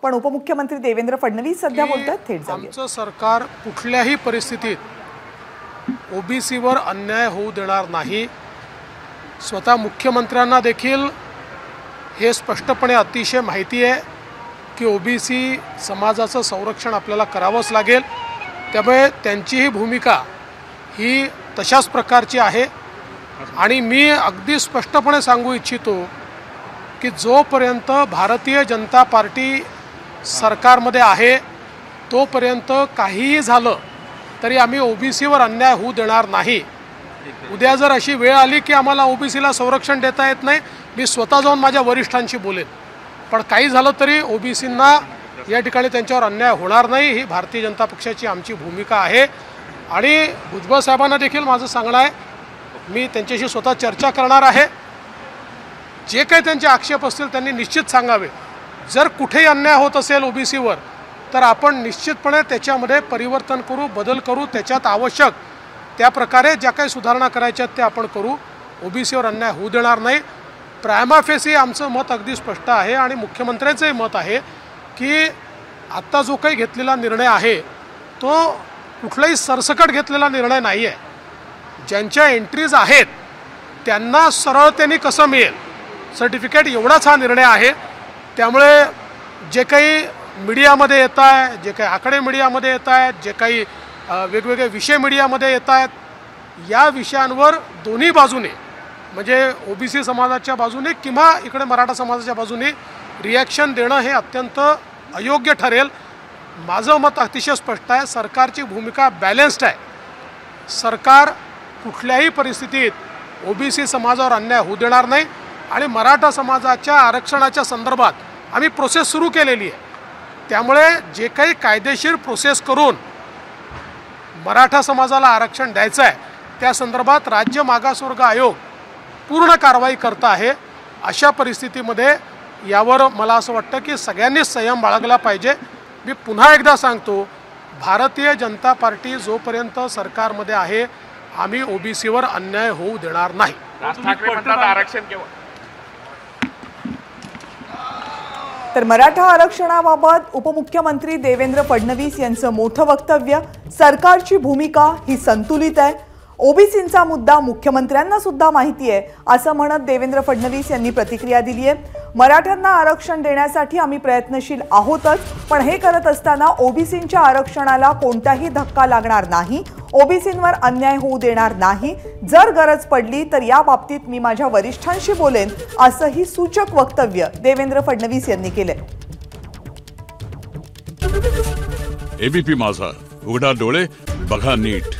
पण उपमुख्यमंत्री देवेंद्र फडणवीस सध्या बोलतात थेट जाऊया। आमचं सरकार कुठल्याही परिस्थितीत ओबीसीवर अन्याय होऊ देणार नाही। स्वतः मुख्यमंत्र्यांना देखील हे स्पष्टपणे अतिशय माहिती आहे की ओबीसी समाजाचं संरक्षण आपल्याला करावंच लागेल। त्यामुळे त्यांची ही भूमिका ही तशाच प्रकारची आहे आणि मी अगदी स्पष्टपणे सांगू इच्छितो की जोपर्यंत भारतीय जनता पार्टी सरकारमध्ये आहे तोपर्यंत काहीही झालं तरी आम्ही ओबीसीवर अन्याय होऊ देणार नाही। उद्या जर अशी वेळ आली की आम्हाला ओबीसीला संरक्षण देता येत नाही, मी स्वतः जाऊन माझ्या वरिष्ठांशी बोलेन, पण काही झालं तरी ओबीसींना या ठिकाणी त्यांच्यावर अन्याय होणार नाही ही भारतीय जनता पक्षाची आमची भूमिका आहे। आणि भुजबळ साहेबांना देखील माझं सांगणं आहे, मी त्यांच्याशी स्वतः चर्चा करणार आहे। जे काही त्यांचे आक्षेप असतील त्यांनी निश्चित सांगावे। जर कुठेही अन्याय होत असेल ओबीसीवर तर आपण निश्चितपणे त्याच्यामध्ये परिवर्तन करू, बदल करू, त्याच्यात आवश्यक त्या प्रकारे ज्या काही सुधारणा करायच्या ते आपण करू। ओबीसीवर अन्याय होऊ देणार नाही। प्रायमा फेसी आमचं मत अगदी स्पष्ट आहे आणि मुख्यमंत्र्यांचंही मत आहे की आत्ता जो काही घेतलेला निर्णय आहे तो कुठलाही सरसकट घेतलेला निर्णय नाही आहे। ज्यांच्या एंट्रीज आहेत त्यांना सरळतेने कसं मिळेल सर्टिफिकेट एवढाच हा निर्णय आहे। त्यामुळे जे काही मीडियामध्ये येत आहे, जे काही आकडे मीडियामध्ये येत आहेत, जे काही वेगवेगळे विषय मीडियामध्ये येत आहेत, या विषयांवर दोन्ही बाजूने म्हणजे ओबीसी समाजाच्या बाजूने किंवा इकडे मराठा समाजाच्या बाजूने रिॲक्शन देणं हे अत्यंत अयोग्य ठरेल। माझं मत अतिशय स्पष्ट आहे, सरकारची भूमिका बॅलन्स्ड आहे। सरकार कुठल्याही परिस्थितीत ओबीसी समाजावर अन्याय होऊ देणार नाही आणि मराठा समाजाच्या आरक्षणाच्या संदर्भात आम्ही प्रोसेस सुरू केलेली आहे। त्यामुळे जे काही कायदेशीर प्रोसेस करून मराठा समाजाला आरक्षण द्यायचं आहे त्या संदर्भात राज्य मागासवर्ग आयोग पूर्ण कारवाई करत आहे। अशा परिस्थितीमध्ये यावर मला असं वाटतं की सगळ्यांनीच संयम बाळगला पाहिजे। मी पुन्हा एकदा सांगतो, भारतीय जनता पार्टी जोपर्यंत सरकारमध्ये आहे आम्ही ओबीसीवर अन्याय होऊ देणार नाही। राज ठाकरे म्हणतात आरक्षण केवळ तर मराठा आरक्षणाबाबत उपमुख्यमंत्री देवेंद्र फडणवीस यांचं मोठं वक्तव्य, सरकारची भूमिका ही संतुलित आहे, ओबीसींचा मुद्दा मुख्यमंत्र्यांना सुद्धा माहिती आहे असं म्हणत देवेंद्र फडणवीस यांनी प्रतिक्रिया दिली आहे। मराठ्यांना आरक्षण देण्यासाठी आम्ही प्रयत्नशील आहोतच, पण हे करत असताना ओबीसींच्या आरक्षणाला कोणताही धक्का लागणार नाही, ओबीसींवर अन्याय होऊ देणार नाही। जर गरज पडली तर या बाबतीत मी माझ्या वरिष्ठांशी बोलेन असंही सूचक वक्तव्य देवेंद्र फडणवीस यांनी केले। एबीपी माझा, उघडा डोळे बघा नीट।